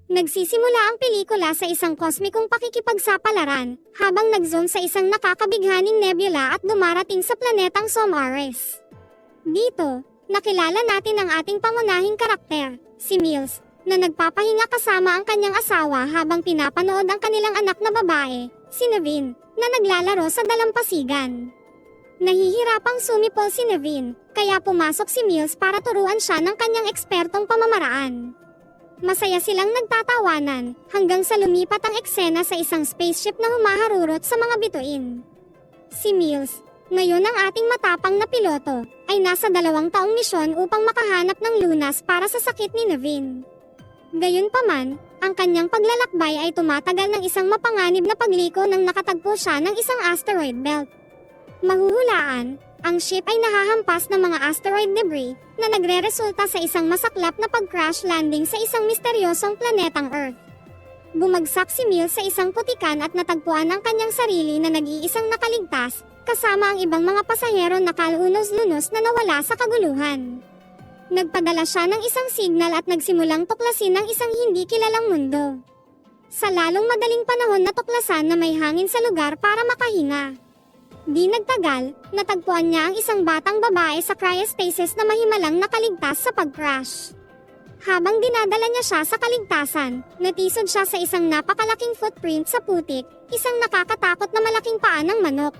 Nagsisimula ang pelikula sa isang kosmikong pakikipagsapalaran, habang nag-zoom sa isang nakakabighaning nebula at dumarating sa planetang Somares. Dito, nakilala natin ang ating pangunahing karakter, si Mills, na nagpapahinga kasama ang kanyang asawa habang pinapanood ang kanilang anak na babae, si Naveen, na naglalaro sa dalampasigan. Nahihirapang sumipol si Naveen, kaya pumasok si Mills para turuan siya ng kanyang ekspertong pamamaraan. Masaya silang nagtatawanan, hanggang sa lumipat ang eksena sa isang spaceship na humaharurot sa mga bituin. Si Mills, ngayon ang ating matapang na piloto, ay nasa 2 taong misyon upang makahanap ng lunas para sa sakit ni Naveen. Gayunpaman, ang kanyang paglalakbay ay tumatagal ng isang mapanganib na pagliko nang nakatagpo siya ng isang asteroid belt. Mahuhulaan, ang ship ay nahahampas ng mga asteroid debris na nagre-resulta sa isang masaklap na pag-crash landing sa isang misteryosong planetang Earth. Bumagsak si Mills sa isang putikan at natagpuan ang kanyang sarili na nag-iisang nakaligtas, kasama ang ibang mga pasahero na kalunos-lunos na nawala sa kaguluhan. Nagpadala siya ng isang signal at nagsimulang tuklasin ang isang hindi kilalang mundo. Sa lalong madaling panahon na tuklasan na may hangin sa lugar para makahinga. Di nagtagal, natagpuan niya ang isang batang babae sa cryostasis na mahimalang nakaligtas sa pag-crash. Habang dinadala niya siya sa kaligtasan, natisod siya sa isang napakalaking footprint sa putik, isang nakakatakot na malaking paa ng manok.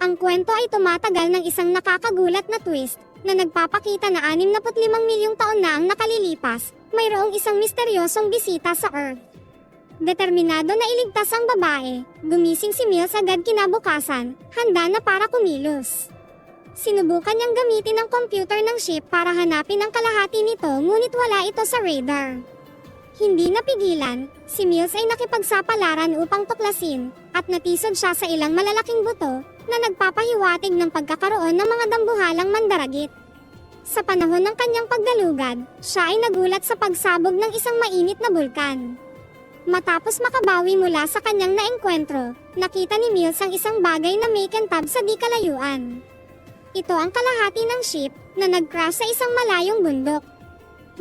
Ang kwento ay tumatagal ng isang nakakagulat na twist, na nagpapakita na 65 milyong taon na ang nakalilipas, mayroong isang misteryosong bisita sa Earth. Determinado na iligtas ang babae, gumising si Mills agad kinabukasan, handa na para kumilos. Sinubukan niyang gamitin ang computer ng ship para hanapin ang kalahati nito ngunit wala ito sa radar. Hindi napigilan, si Mills ay nakipagsapalaran upang tuklasin, at natisod siya sa ilang malalaking buto, na nagpapahiwatig ng pagkakaroon ng mga dambuhalang mandaragit. Sa panahon ng kanyang pagdalugad, siya ay nagulat sa pagsabog ng isang mainit na bulkan. Matapos makabawi mula sa kanyang naengkwentro, nakita ni Mills ang isang bagay na may kintab sa di kalayuan. Ito ang kalahati ng ship na nag-crash sa isang malayong bundok.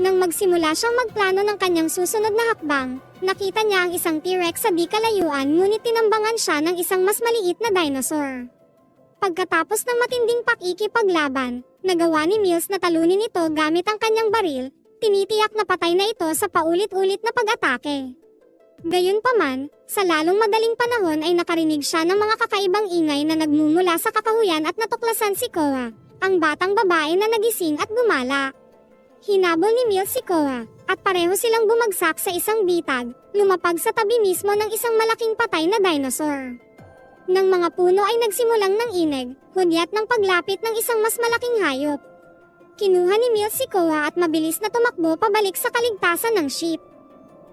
Nang magsimula siyang magplano ng kanyang susunod na hakbang, nakita niya ang isang T-Rex sa di kalayuan ngunit tinambangan siya ng isang mas maliit na dinosaur. Pagkatapos ng matinding pakikipaglaban, nagawa ni Mills na talunin ito gamit ang kanyang baril, tinitiyak na patay na ito sa paulit-ulit na pag-atake. Gayunpaman, sa lalong madaling panahon ay nakarinig siya ng mga kakaibang ingay na nagmumula sa kakahuyan at natuklasan si Koa, ang batang babae na nagising at gumala. Hinabol ni Mills si Koa, at pareho silang bumagsak sa isang bitag, lumapag sa tabi mismo ng isang malaking patay na dinosaur. Nang mga puno ay nagsimulang ng ineg, hudyat ng paglapit ng isang mas malaking hayop. Kinuha ni Mills si Koa at mabilis na tumakbo pabalik sa kaligtasan ng ship.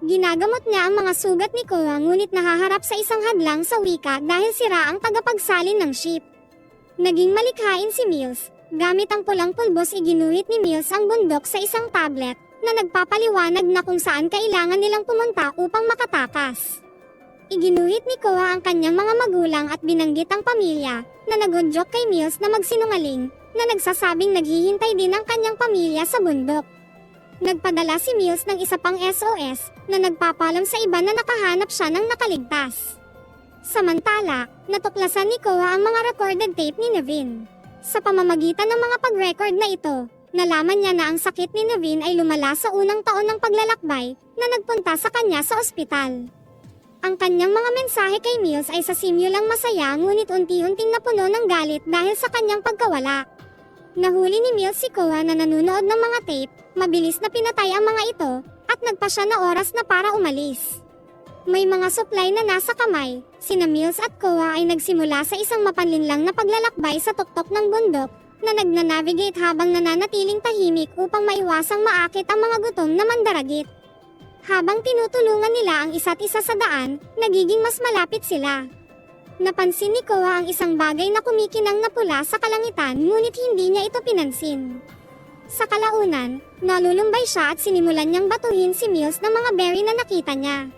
Ginagamot niya ang mga sugat ni Koa ngunit nahaharap sa isang hadlang sa wika dahil sira ang tagapagsalin ng ship. Naging malikhain si Mills. Gamit ang pulang pulbos iginuhit ni Mills ang bundok sa isang tablet na nagpapaliwanag na kung saan kailangan nilang pumunta upang makatakas. Iginuhit ni Koa ang kanyang mga magulang at binanggit ang pamilya na nagudyok kay Mills na magsinungaling na nagsasabing naghihintay din ang kanyang pamilya sa bundok. Nagpadala si Mills ng isa pang SOS na nagpapalam sa iba na nakahanap siya ng nakaligtas. Samantala, natuklasan ni Koa ang mga recorded tape ni Naveen. Sa pamamagitan ng mga pag-record na ito, nalaman niya na ang sakit ni Naveen ay lumala sa unang taon ng paglalakbay na nagpunta sa kanya sa ospital. Ang kanyang mga mensahe kay Mills ay sa simulang masaya ngunit unti-unting napuno ng galit dahil sa kanyang pagkawala. Nahuli ni Mills si Koa na nanonood ng mga tape, mabilis na pinatay ang mga ito, at nagpa siya na oras na para umalis. May mga supply na nasa kamay, sina Mills at Koa ay nagsimula sa isang mapanlinlang na paglalakbay sa tuktok ng bundok, na nagnanavigate habang nananatiling tahimik upang maiwasang maakit ang mga gutom na mandaragit. Habang tinutulungan nila ang isa't isa sa daan, nagiging mas malapit sila. Napansin ni Koa ang isang bagay na kumikinang na pula sa kalangitan ngunit hindi niya ito pinansin. Sa kalaunan, nalulumbay siya at sinimulan niyang batuhin si Mills ng mga berry na nakita niya.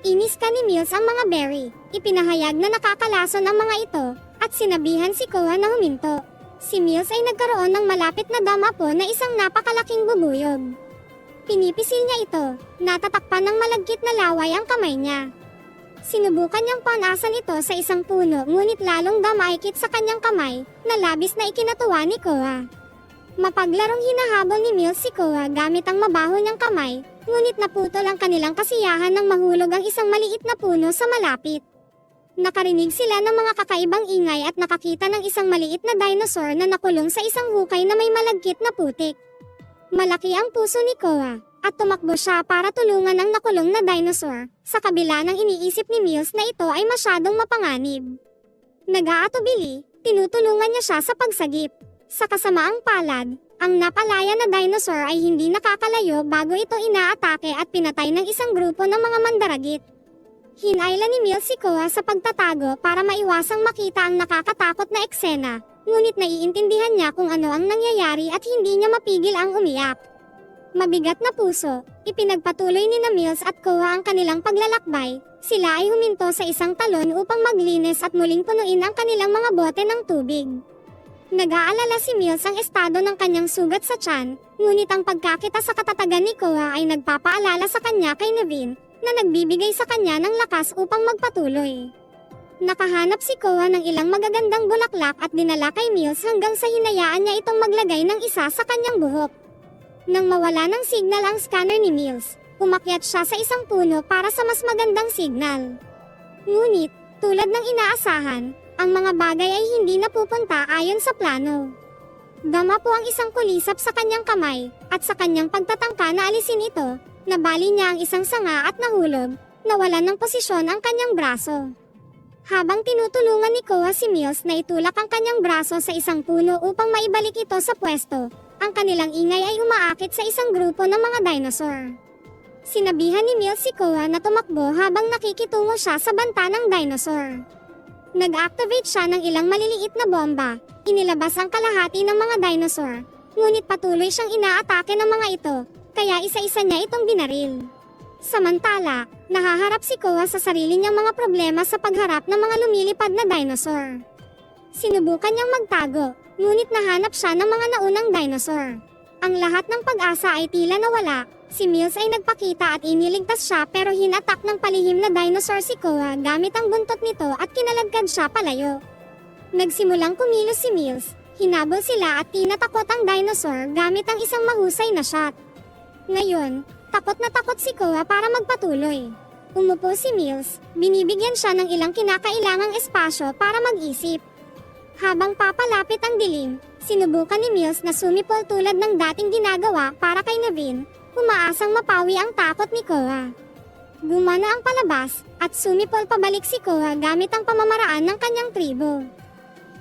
Inis ka ni Mills ang mga berry, ipinahayag na nakakalason ang mga ito, at sinabihan si Koa na huminto. Si Mills ay nagkaroon ng malapit na damapo na isang napakalaking bubuyog. Pinipisil niya ito, natatakpan ng malagkit na laway ang kamay niya. Sinubukan niyang panasan ito sa isang puno ngunit lalong damaikit sa kanyang kamay, na labis na ikinatuwa ni Koa. Mapaglarong hinahabol ni Mills si Koa gamit ang mabaho niyang kamay, ngunit naputol ang kanilang kasiyahan nang mahulog ang isang maliit na puno sa malapit. Nakarinig sila ng mga kakaibang ingay at nakakita ng isang maliit na dinosaur na nakulong sa isang hukay na may malagkit na putik. Malaki ang puso ni Koa, at tumakbo siya para tulungan ang nakulong na dinosaur, sa kabila ng iniisip ni Mills na ito ay masyadong mapanganib. Nag-aatubili, tinutulungan niya siya sa pagsagip. Sa kasamaang palad, ang napalaya na dinosaur ay hindi nakakalayo bago ito inaatake at pinatay ng isang grupo ng mga mandaragit. Hinayla ni Mills si Koa sa pagtatago para maiwasang makita ang nakakatakot na eksena, ngunit naiintindihan niya kung ano ang nangyayari at hindi niya mapigil ang umiyak. Mabigat na puso, ipinagpatuloy ni na Mills at Koa ang kanilang paglalakbay. Sila ay huminto sa isang talon upang maglinis at muling punuin ang kanilang mga bote ng tubig. Nag-aalala si Mills ang estado ng kanyang sugat sa tiyan, ngunit ang pagkakita sa katatagan ni Koa ay nagpapaalala sa kanya kay Naveen, na nagbibigay sa kanya ng lakas upang magpatuloy. Nakahanap si Koa ng ilang magagandang bulaklak at dinala kay Mills hanggang sa hinayaan niya itong maglagay ng isa sa kanyang buhok. Nang mawala ng signal ang scanner ni Mills, umakyat siya sa isang puno para sa mas magandang signal. Ngunit, tulad ng inaasahan, ang mga bagay ay hindi napupunta ayon sa plano. Dama po ang isang kulisap sa kanyang kamay, at sa kanyang pagtatangka na alisin ito, nabali niya ang isang sanga at nahulog, nawalan ng posisyon ang kanyang braso. Habang tinutulungan ni Koa si Mills na itulak ang kanyang braso sa isang puno upang maibalik ito sa pwesto, ang kanilang ingay ay umaakit sa isang grupo ng mga dinosaur. Sinabihan ni Mills si Koa na tumakbo habang nakikitungo siya sa banta ng dinosaur. Nag-activate siya ng ilang maliliit na bomba, inilabas ang kalahati ng mga dinosaur, ngunit patuloy siyang inaatake ng mga ito, kaya isa-isa niya itong binaril. Samantala, nahaharap si Koa sa sarili niyang mga problema sa pagharap ng mga lumilipad na dinosaur. Sinubukan niyang magtago, ngunit nahanap siya ng mga naunang dinosaur. Ang lahat ng pag-asa ay tila nawala. Si Mills ay nagpakita at iniligtas siya pero hinatak ng palihim na dinosaur si Koa gamit ang buntot nito at kinaladkad siya palayo. Nagsimulang kumilos si Mills, hinabol sila at tinatakot ang dinosaur gamit ang isang mahusay na shot. Ngayon, takot na takot si Koa para magpatuloy. Umupo si Mills, binibigyan siya ng ilang kinakailangang espasyo para mag-isip. Habang papalapit ang dilim, sinubukan ni Mills na sumipol tulad ng dating ginagawa para kay Naveen, umaasang mapawi ang takot ni Koa. Gumana ang palabas, at sumipol pabalik si Koa gamit ang pamamaraan ng kanyang tribo.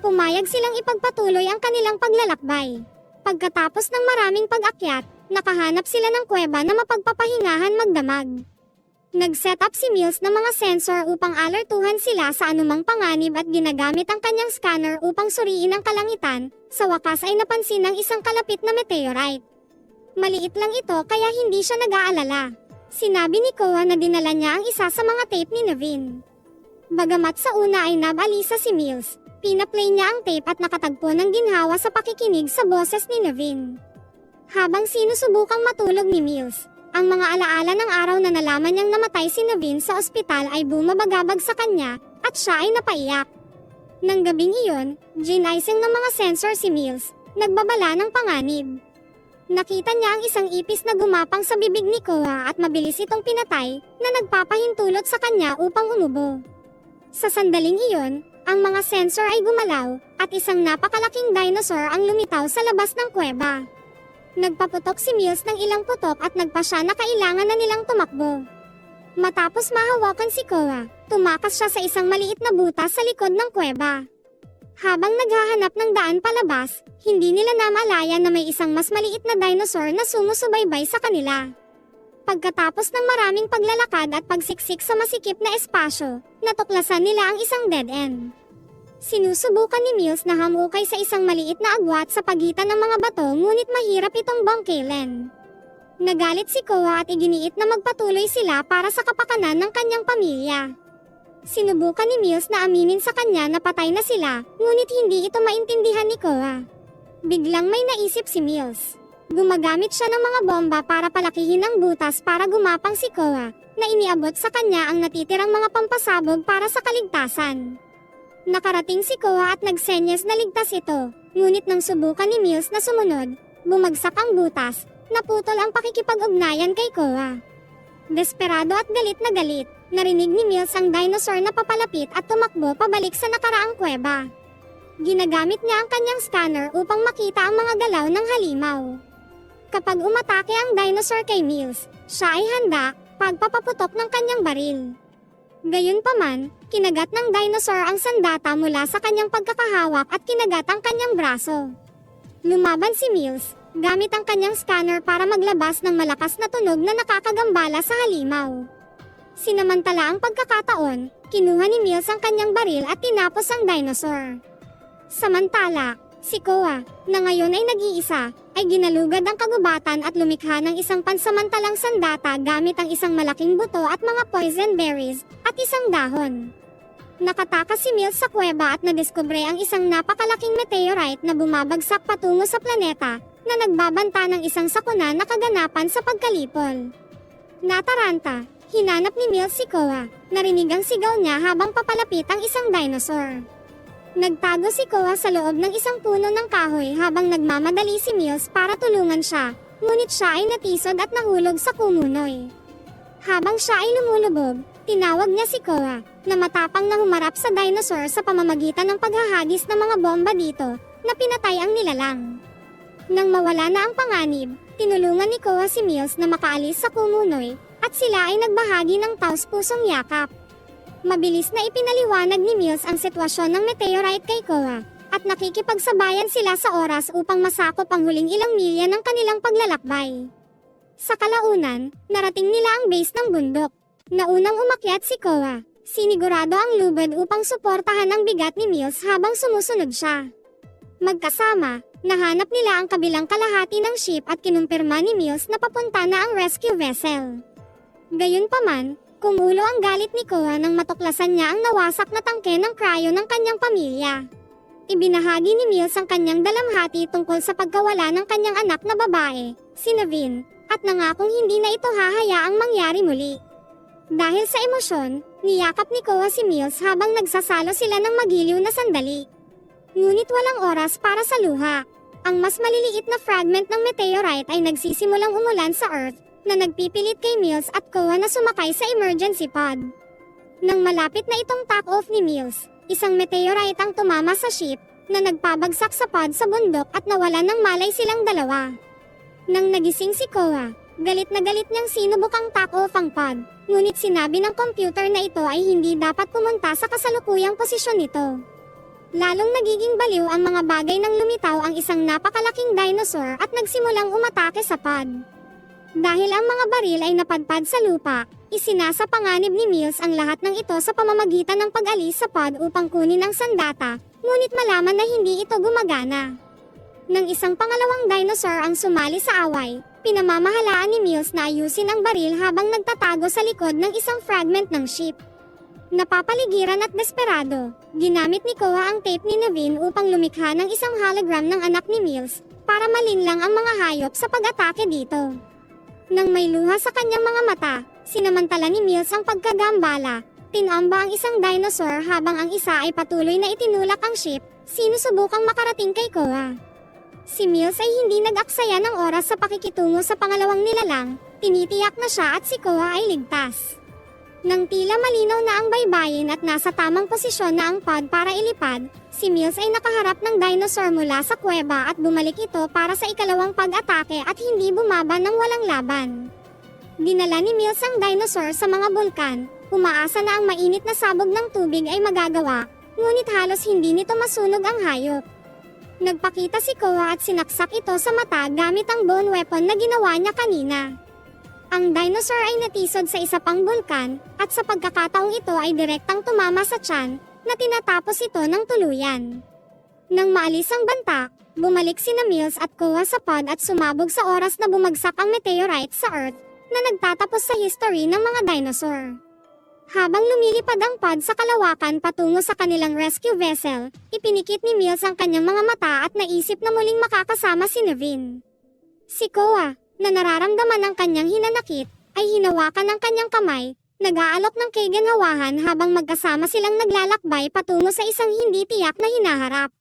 Pumayag silang ipagpatuloy ang kanilang paglalakbay. Pagkatapos ng maraming pag-akyat, nakahanap sila ng kuweba na mapagpapahingahan magdamag. Nag-set up si Mills ng mga sensor upang alertuhan sila sa anumang panganib at ginagamit ang kanyang scanner upang suriin ang kalangitan. Sa wakas ay napansin ang isang kalapit na meteorite. Maliit lang ito kaya hindi siya nag-aalala. Sinabi ni Koa na dinala niya ang isa sa mga tape ni Naveen. Bagamat sa una ay nabalisa si Mills, pinaplay niya ang tape at nakatagpo ng ginhawa sa pakikinig sa boses ni Naveen. Habang sinusubukang matulog ni Mills, ang mga alaala ng araw na nalaman niyang namatay si Naveen sa ospital ay bumabagabag sa kanya, at siya ay napaiyak. Nang gabing iyon, ginising ng mga sensor si Mills, nagbabala ng panganib. Nakita niya ang isang ipis na gumapang sa bibig ni Koa at mabilis itong pinatay, na nagpapahintulot sa kanya upang umubo. Sa sandaling iyon, ang mga sensor ay gumalaw, at isang napakalaking dinosaur ang lumitaw sa labas ng kuweba. Nagpaputok si Mills ng ilang putok at nagpa siya na kailangan na nilang tumakbo. Matapos mahawakan si Koa, tumakas siya sa isang maliit na butas sa likod ng kuweba. Habang naghahanap ng daan palabas, hindi nila namalaya na may isang mas maliit na dinosaur na sumusubaybay sa kanila. Pagkatapos ng maraming paglalakad at pagsiksik sa masikip na espasyo, natuklasan nila ang isang dead end. Sinusubukan ni Mills na hamukay sa isang maliit na agwat sa pagitan ng mga bato ngunit mahirap itong bangkilin. Nagalit si Koa at iginiit na magpatuloy sila para sa kapakanan ng kanyang pamilya. Sinubukan ni Mills na aminin sa kanya na patay na sila, ngunit hindi ito maintindihan ni Koa. Biglang may naisip si Mills. Gumagamit siya ng mga bomba para palakihin ang butas para gumapang si Koa, na iniabot sa kanya ang natitirang mga pampasabog para sa kaligtasan. Nakarating si Koa at nagsenyas na ligtas ito, ngunit nang subukan ni Mills na sumunod, bumagsak ang butas, naputol ang pakikipag-ugnayan kay Koa. Desperado at galit na galit, narinig ni Mills ang dinosaur na papalapit at tumakbo pabalik sa nakaraang kuweba. Ginagamit niya ang kanyang scanner upang makita ang mga galaw ng halimaw. Kapag umatake ang dinosaur kay Mills, siya ay handa, pagpapaputok ng kanyang baril. Gayunpaman, kinagat ng dinosaur ang sandata mula sa kanyang pagkakahawak at kinagat ang kanyang braso. Lumaban si Mills, gamit ang kanyang scanner para maglabas ng malakas na tunog na nakakagambala sa halimaw. Sinamantala ang pagkakataon, kinuha ni Mills ang kanyang baril at tinapos ang dinosaur. Samantala, si Koa, na ngayon ay nag-iisa, ay ginalugad ang kagubatan at lumikha ng isang pansamantalang sandata gamit ang isang malaking buto at mga poison berries, at isang dahon. Nakatakas si Mills sa kuweba at nadiskubre ang isang napakalaking meteorite na bumabagsak patungo sa planeta, na nagbabanta ng isang sakuna na kaganapan sa pagkalipol. Nataranta, hinanap ni Mills si Koa, narinig ang sigaw niya habang papalapit ang isang dinosaur. Nagtago si Koa sa loob ng isang puno ng kahoy habang nagmamadali si Mills para tulungan siya, ngunit siya ay natisod at nahulog sa kumunoy. Habang siya ay lumulubog, tinawag niya si Koa, na matapang na humarap sa dinosaur sa pamamagitan ng paghahagis ng mga bomba dito, na pinatay ang nilalang. Nang mawala na ang panganib, tinulungan ni Koa si Mills na makaalis sa kumunoy, at sila ay nagbahagi ng taos-pusong yakap. Mabilis na ipinaliwanag ni Mills ang sitwasyon ng meteorite kay Koa, at nakikipagsabayan sila sa oras upang masakop ang huling ilang milya ng kanilang paglalakbay. Sa kalaunan, narating nila ang base ng bundok. Naunang umakyat si Koa, sinigurado ang lubid upang suportahan ang bigat ni Mills habang sumusunod siya. Magkasama, nahanap nila ang kabilang kalahati ng ship at kinumpirma ni Mills na papunta na ang rescue vessel. Gayunpaman, kumulo ang galit ni Koa nang matuklasan niya ang nawasak na tangke ng cryo ng kanyang pamilya. Ibinahagi ni Mills ang kanyang dalamhati tungkol sa pagkawala ng kanyang anak na babae, si Naveen, at nangakong hindi na ito hahayaang mangyari muli. Dahil sa emosyon, niyakap ni Koa si Mills habang nagsasalo sila ng magiliw na sandali. Ngunit walang oras para sa luha. Ang mas maliliit na fragment ng meteorite ay nagsisimulang umulan sa Earth, na nagpipilit kay Mills at Koa na sumakay sa emergency pod. Nang malapit na itong top-off ni Mills, isang meteorite ang tumama sa ship, na nagpabagsak sa pod sa bundok at nawalan ng malay silang dalawa. Nang nagising si Koa, galit na galit niyang sinubok ang top-off ang pod, ngunit sinabi ng computer na ito ay hindi dapat pumunta sa kasalukuyang posisyon nito. Lalong nagiging baliw ang mga bagay nang lumitaw ang isang napakalaking dinosaur at nagsimulang umatake sa pod. Dahil ang mga baril ay napadpad sa lupa, isinasa panganib ni Mills ang lahat ng ito sa pamamagitan ng pag-alis sa pod upang kunin ang sandata, ngunit malaman na hindi ito gumagana. Nang isang pangalawang dinosaur ang sumali sa away, pinamamahalaan ni Mills na ayusin ang baril habang nagtatago sa likod ng isang fragment ng ship. Napapaligiran at desperado, ginamit ni Koa ang tape ni Naveen upang lumikha ng isang hologram ng anak ni Mills, para malinlang ang mga hayop sa pag-atake dito. Nang may luha sa kanyang mga mata, sinamantala ni Mills ang pagkagambala. Tinamba ang isang dinosaur habang ang isa ay patuloy na itinulak ang ship, sinusubukang makarating kay Koa. Si Mills ay hindi nag-aksaya ng oras sa pakikitungo sa pangalawang nilalang, tinitiyak na siya at si Koa ay ligtas. Nang tila malinaw na ang baybayin at nasa tamang posisyon na ang pod para ilipad, si Mills ay nakaharap ng dinosaur mula sa kuweba at bumalik ito para sa ikalawang pag-atake at hindi bumaba ng walang laban. Dinala ni Mills ang dinosaur sa mga bulkan, umaasa na ang mainit na sabog ng tubig ay magagawa, ngunit halos hindi nito masunog ang hayop. Nagpakita si Koa at sinaksak ito sa mata gamit ang bone weapon na ginawa niya kanina. Ang dinosaur ay natisod sa isa pang bulkan, at sa pagkakataong ito ay direktang tumama sa tiyan, na tinatapos ito ng tuluyan. Nang maalis ang banta, bumalik sina Mills at Koa sa pod at sumabog sa oras na bumagsak ang meteorite sa Earth, na nagtatapos sa history ng mga dinosaur. Habang lumilipad ang pod sa kalawakan patungo sa kanilang rescue vessel, ipinikit ni Mills ang kanyang mga mata at naisip na muling makakasama si Naveen. Si Koa, na nararamdaman ang kanyang hinanakit, ay hinawakan ng kanyang kamay, nag-aalok ng kaiganhawahan habang magkasama silang naglalakbay patungo sa isang hindi tiyak na hinaharap.